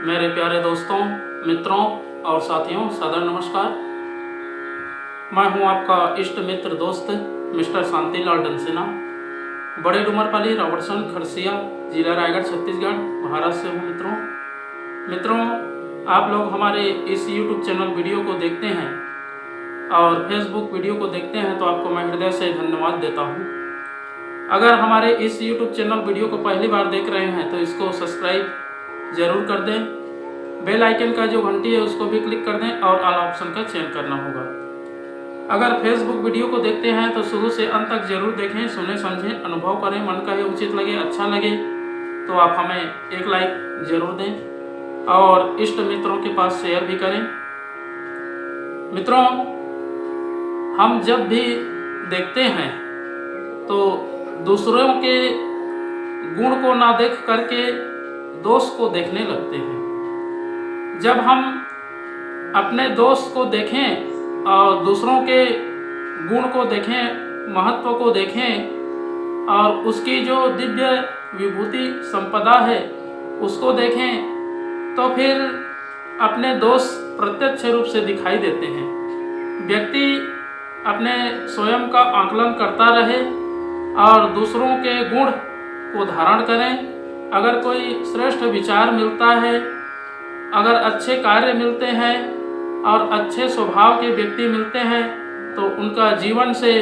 मेरे प्यारे दोस्तों, मित्रों और साथियों, सादर नमस्कार। मैं हूं आपका इष्ट मित्र दोस्त मिस्टर शांतिलाल डंसेना, बड़े डुमरपाली, रॉबर्टसन, खरसिया, जिला रायगढ़, छत्तीसगढ़, भारत से हूं। मित्रों, आप लोग हमारे इस YouTube चैनल वीडियो को देखते हैं और फेसबुक वीडियो को देखते हैं तो आपको मैं हृदय से धन्यवाद देता हूं। अगर हमारे इस YouTube चैनल वीडियो को पहली बार देख रहे हैं तो इसको सब्सक्राइब ज़रूर कर दें, बेल आइकन का जो घंटी है उसको भी क्लिक कर दें और ऑल ऑप्शन का चयन करना होगा। अगर फेसबुक वीडियो को देखते हैं तो शुरू से अंत तक जरूर देखें, सुने, समझें, अनुभव करें, मन कहे, उचित लगे, अच्छा लगे तो आप हमें एक लाइक जरूर दें और इष्ट मित्रों के पास शेयर भी करें। मित्रों, हम जब भी देखते हैं तो दूसरों के गुण को ना देख करके दोष को देखने लगते हैं। जब हम अपने दोष को देखें और दूसरों के गुण को देखें, महत्व को देखें और उसकी जो दिव्य विभूति संपदा है उसको देखें तो फिर अपने दोष प्रत्यक्ष रूप से दिखाई देते हैं। व्यक्ति अपने स्वयं का आकलन करता रहे और दूसरों के गुण को धारण करें। अगर कोई श्रेष्ठ विचार मिलता है, अगर अच्छे कार्य मिलते हैं और अच्छे स्वभाव के व्यक्ति मिलते हैं तो उनका जीवन से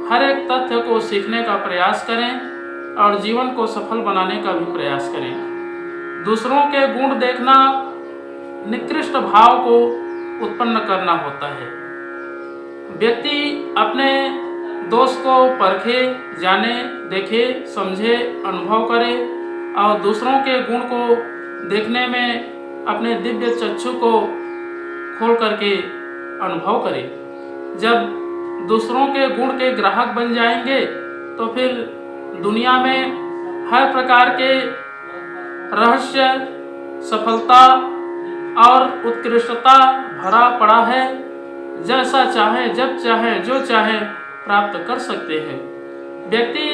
हर एक तथ्य को सीखने का प्रयास करें और जीवन को सफल बनाने का भी प्रयास करें। दूसरों के गुण देखना निकृष्ट भाव को उत्पन्न करना होता है। व्यक्ति अपने दोष को परखे, जाने, देखे, समझे, अनुभव करे और दूसरों के गुण को देखने में अपने दिव्य चक्षु को खोल करके अनुभव करे। जब दूसरों के गुण के ग्राहक बन जाएंगे तो फिर दुनिया में हर प्रकार के रहस्य, सफलता और उत्कृष्टता भरा पड़ा है। जैसा चाहे, जब चाहे, जो चाहे प्राप्त कर सकते हैं। व्यक्ति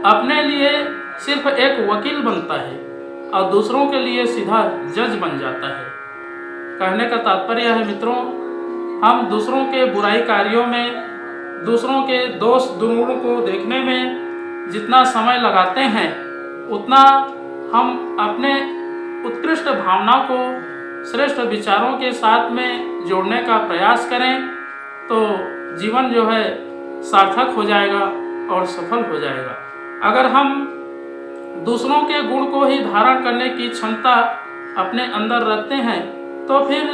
अपने लिए सिर्फ एक वकील बनता है और दूसरों के लिए सीधा जज बन जाता है। कहने का तात्पर्य है मित्रों, हम दूसरों के बुराई कार्यों में, दूसरों के दोष दुर्गुण को देखने में जितना समय लगाते हैं उतना हम अपने उत्कृष्ट भावना को श्रेष्ठ विचारों के साथ में जोड़ने का प्रयास करें तो जीवन जो है सार्थक हो जाएगा और सफल हो जाएगा। अगर हम दूसरों के गुण को ही धारण करने की क्षमता अपने अंदर रखते हैं तो फिर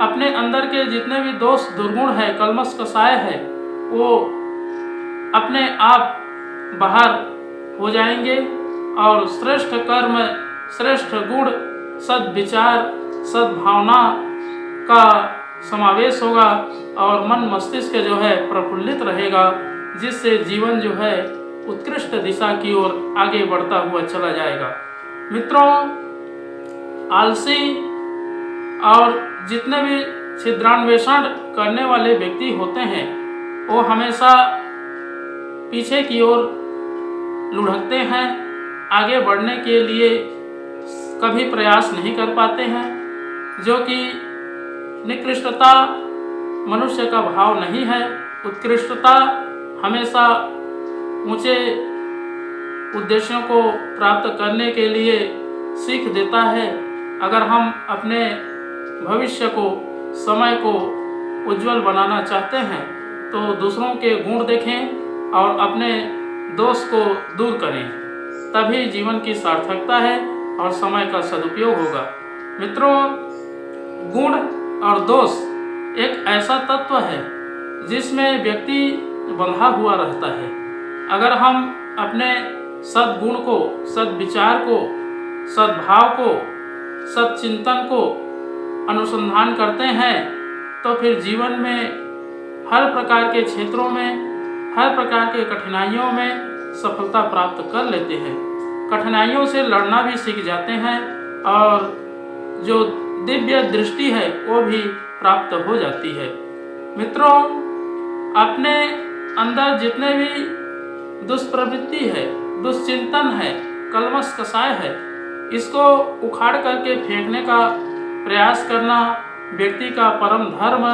अपने अंदर के जितने भी दोष दुर्गुण है, कलमश कसाय है, वो अपने आप बाहर हो जाएंगे और श्रेष्ठ कर्म, श्रेष्ठ गुण, सद्विचार, सद्भावना का समावेश होगा और मन मस्तिष्क जो है प्रफुल्लित रहेगा, जिससे जीवन जो है उत्कृष्ट दिशा की ओर आगे बढ़ता हुआ चला जाएगा। मित्रों, आलसी और जितने भी छिद्रान्वेषण करने वाले व्यक्ति होते हैं वो हमेशा पीछे की ओर लुढ़कते हैं, आगे बढ़ने के लिए कभी प्रयास नहीं कर पाते हैं, जो कि निकृष्टता मनुष्य का भाव नहीं है। उत्कृष्टता हमेशा ऊंचे उद्देश्यों को प्राप्त करने के लिए सीख देता है। अगर हम अपने भविष्य को, समय को उज्जवल बनाना चाहते हैं तो दूसरों के गुण देखें और अपने दोष को दूर करें, तभी जीवन की सार्थकता है और समय का सदुपयोग होगा। मित्रों, गुण और दोष एक ऐसा तत्व है जिसमें व्यक्ति बंधा हुआ रहता है। अगर हम अपने सद्गुण को, सद्विचार को, सद्भाव को, सच्चिंतन को अनुसंधान करते हैं तो फिर जीवन में हर प्रकार के क्षेत्रों में, हर प्रकार के कठिनाइयों में सफलता प्राप्त कर लेते हैं। कठिनाइयों से लड़ना भी सीख जाते हैं और जो दिव्य दृष्टि है वो भी प्राप्त हो जाती है। मित्रों, अपने अंदर जितने भी दुष्प्रवृत्ति है, दुश्चिंतन है, कलमश कसाय है, इसको उखाड़ करके फेंकने का प्रयास करना व्यक्ति का परम धर्म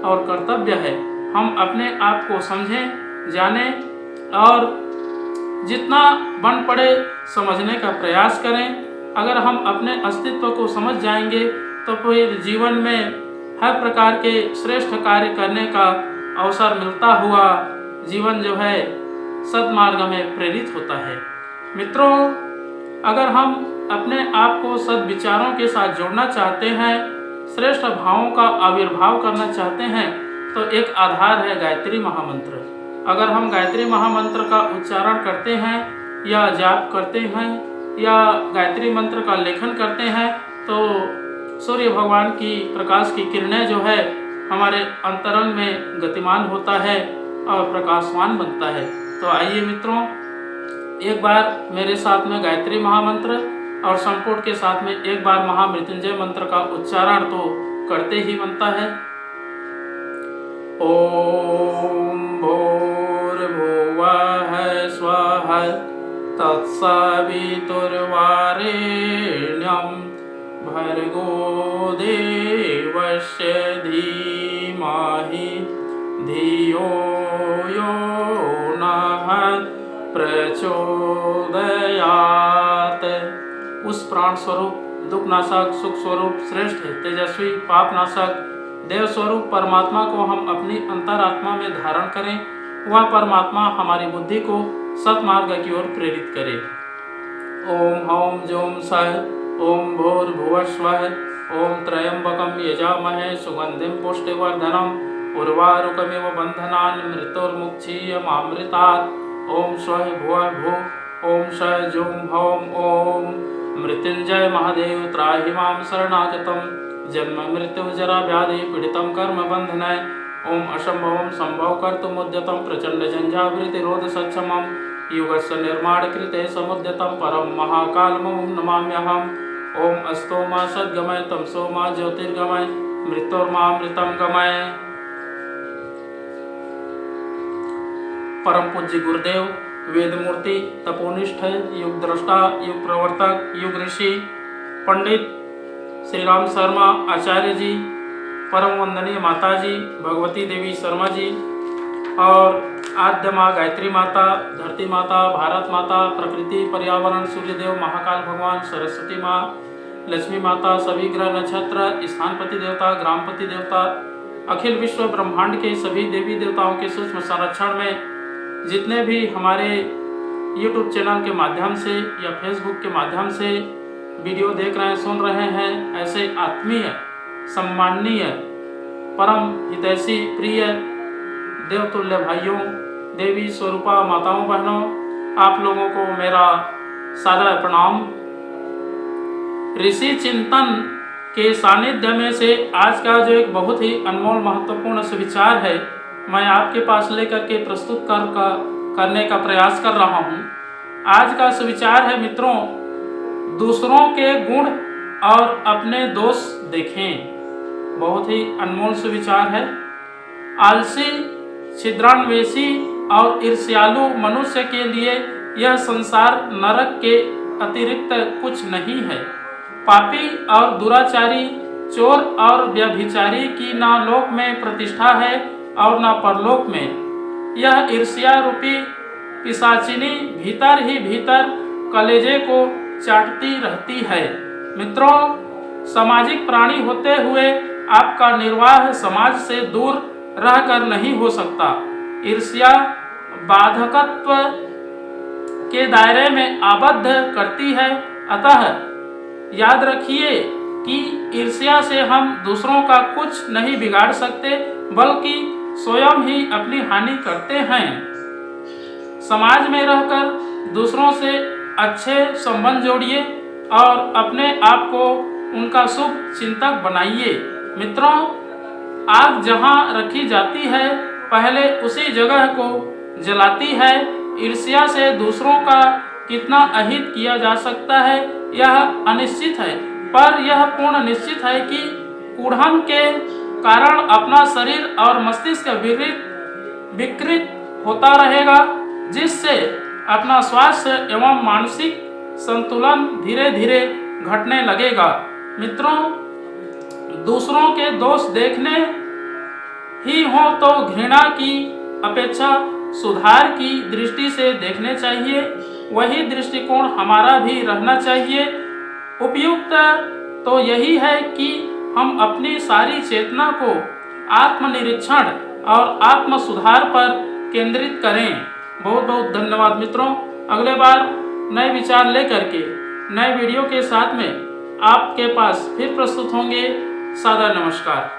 और कर्तव्य है। हम अपने आप को समझें, जानें और जितना बन पड़े समझने का प्रयास करें। अगर हम अपने अस्तित्व को समझ जाएंगे तो फिर जीवन में हर प्रकार के श्रेष्ठ कार्य करने का अवसर मिलता हुआ जीवन जो है सद्मार्ग में प्रेरित होता है। मित्रों, अगर हम अपने आप को सद्विचारों के साथ जोड़ना चाहते हैं, श्रेष्ठ भावों का आविर्भाव करना चाहते हैं, तो एक आधार है गायत्री महामंत्र। अगर हम गायत्री महामंत्र का उच्चारण करते हैं या जाप करते हैं या गायत्री मंत्र का लेखन करते हैं तो सूर्य भगवान की प्रकाश की किरणें जो है हमारे अंतरंग में गतिमान होता है और प्रकाशवान बनता है। तो आइए मित्रों, एक बार मेरे साथ में गायत्री महामंत्र और संपुट के साथ में एक बार महामृत्युंजय मंत्र का उच्चारण तो करते ही बनता है। ओम भूर्भुवः स्वः तत्सवितुर्वरेण्यं भर्गो देवस्य धीमहि धियो यो नः प्रचोदयात्। उस प्राण स्वरूप, दुखनाशक, सुख स्वरूप, श्रेष्ठ, तेजस्वी, पापनाशक, देव स्वरूप परमात्मा को हम अपनी अंतरात्मा में धारण करें। वह परमात्मा हमारी बुद्धि को सत्मार्ग की ओर प्रेरित करे। ओम हौम जोम सः ओम भूर्भुवस्वः ओम त्र्यंबकं यजामहे सुगंधिं पुष्टिवर्धनम् उर्वारुकमिव बन्धनान् मृत्युर्मुक्षीयमामृतात्। ओम स्वः भुवः भुः ओम सः जोम हौम ओम मृत्युंजय महादेव त्राहि मां शरणागतं जन्म मृत्यु जरा व्याधि पीड़ितं कर्म बन्धने। ओम असंभवं संभव कर्तुमुद्यतं प्रचंड झंझावृतिरोध सक्षमं युगस्य निर्माण कृते समुद्यतं परम महाकालमं नमाम्यहम्। ओम अस्तोमा सद्गमय तमसोमा ज्योतिर्गमय मृत्योर्मामृतं गमय। परम पूज्य गुरुदेव, वेदमूर्ति, तपोनिष्ठ, युग दृष्टा, युग प्रवर्तक, युग ऋषि पंडित श्री राम शर्मा आचार्य जी, परम वंदनीय माता जी भगवती देवी शर्मा जी और आद्य माँ गायत्री माता, धरती माता, भारत माता, प्रकृति, पर्यावरण, सूर्यदेव, महाकाल भगवान, सरस्वती माँ, लक्ष्मी माता, सभी ग्रह नक्षत्र, स्थानपति देवता, ग्रामपति देवता, अखिल विश्व ब्रह्मांड के सभी देवी देवताओं के सूक्ष्म संरक्षण में जितने भी हमारे YouTube चैनल के माध्यम से या Facebook के माध्यम से वीडियो देख रहे हैं, सुन रहे हैं, ऐसे आत्मीय, सम्माननीय, परम हितैषी, प्रिय देवतुल्य भाइयों, देवी स्वरूपा माताओं, बहनों, आप लोगों को मेरा सादर प्रणाम। ऋषि चिंतन के सानिध्य में से आज का जो एक बहुत ही अनमोल महत्वपूर्ण सुविचार है, मैं आपके पास लेकर के प्रस्तुत करने का प्रयास कर रहा हूँ। आज का सुविचार है मित्रों, दूसरों के गुण और अपने दोष देखें। बहुत ही अनमोल सुविचार है। आलसी, छिद्रान्वेषी और ईर्ष्यालु मनुष्य के लिए यह संसार नरक के अतिरिक्त कुछ नहीं है। पापी और दुराचारी, चोर और व्यभिचारी की ना लोक में प्रतिष्ठा है और ना परलोक में। यह ईर्ष्या रूपी पिशाचिनी भीतर ही भीतर कलेजे को चाटती रहती है। मित्रों, सामाजिक प्राणी होते हुए आपका निर्वाह समाज से दूर रहकर नहीं हो सकता। ईर्ष्या बाधकत्व के दायरे में आबद्ध करती है। अतः याद रखिए कि ईर्ष्या से हम दूसरों का कुछ नहीं बिगाड़ सकते, बल्कि स्वयं ही अपनी हानि करते हैं। समाज में रहकर दूसरों से अच्छे संबंध जोड़िए और अपने आप को उनका शुभ चिंतक बनाइए। मित्रों, आग जहाँ रखी जाती है पहले उसी जगह को जलाती है। ईर्ष्या से दूसरों का कितना अहित किया जा सकता है यह अनिश्चित है, पर यह पूर्ण निश्चित है कि कूढ़न के कारण अपना शरीर और मस्तिष्क विकृत होता रहेगा, जिससे अपना स्वास्थ्य एवं मानसिक संतुलन धीरे धीरे घटने लगेगा। मित्रों, दूसरों के दोष देखने ही हो तो घृणा की अपेक्षा सुधार की दृष्टि से देखने चाहिए। वही दृष्टिकोण हमारा भी रहना चाहिए। उपयुक्त तो यही है कि हम अपनी सारी चेतना को आत्मनिरीक्षण और आत्म सुधार पर केंद्रित करें। बहुत बहुत धन्यवाद मित्रों। अगले बार नए विचार लेकर के नए वीडियो के साथ में आपके पास फिर प्रस्तुत होंगे। सादर नमस्कार।